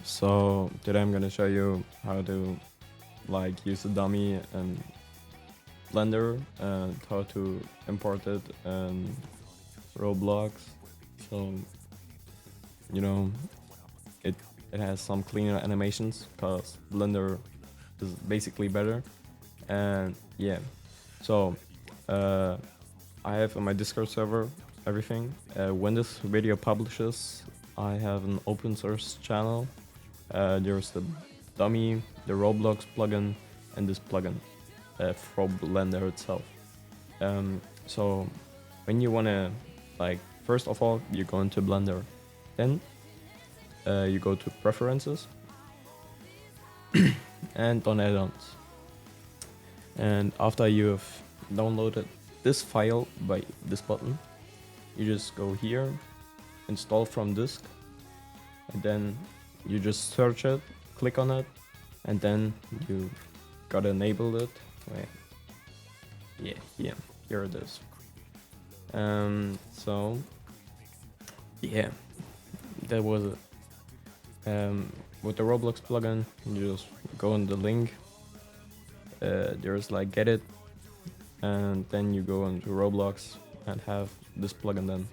So today I'm gonna show you how to like use the dummy and Blender and how to import it and Roblox. So you know it it has some cleaner animations because Blender is basically better. And yeah, so uh, I have on my Discord server everything. When this video publishes, I have an open source channel. There's the dummy, the Roblox plugin, and this plugin for Blender itself. So when you wanna, like, first of all, you go into Blender, then you go to Preferences and on Add-ons. And after you have downloaded this file by this button, you just go here, install from disk, and then you just search it, click on it, and then you gotta enable it. Wait, yeah, here it is. So yeah, that was it. With the Roblox plugin, you just go on the link. There's like get it, and then you go into Roblox and have this plugin then.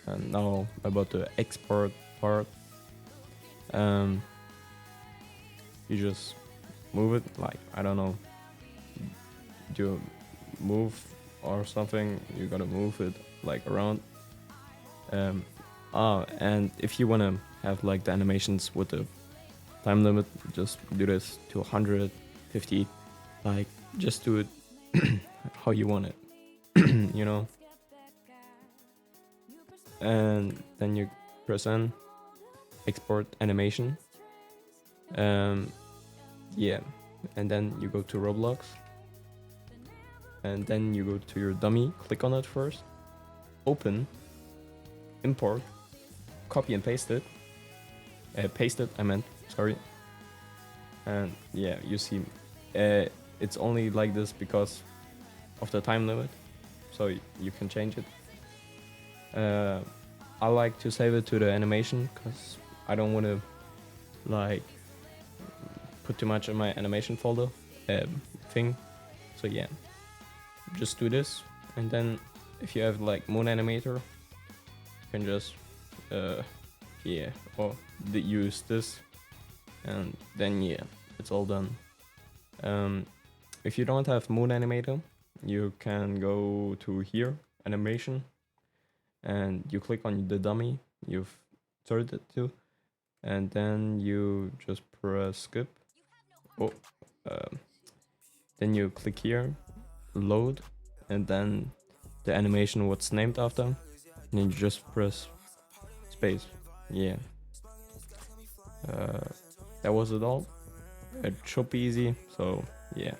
And now about the export part. You just move it, like, I don't know, do move or something, you gotta move it like around. And if you wanna have like the animations with the time limit, just do this to 150, like, just do it how you want it. And then you press N, export animation. Yeah, and then you go to Roblox, and then you go to your dummy, click on it first, open, import, copy and paste it. Sorry. And yeah, you see, it's only like this because of the time limit, so you can change it. I like to save it to the animation because I don't want to like put too much in my animation folder thing. So yeah, just do this, and then if you have like Moon Animator, you can just use this, and then yeah, it's all done. If you don't have Moon Animator, you can go to here, animation, and you click on the dummy you've turned it to, and then you just press skip. Then you click here, load, and then the animation what's named after, and then you just press space. Yeah, that was it all. It should be easy, so yeah.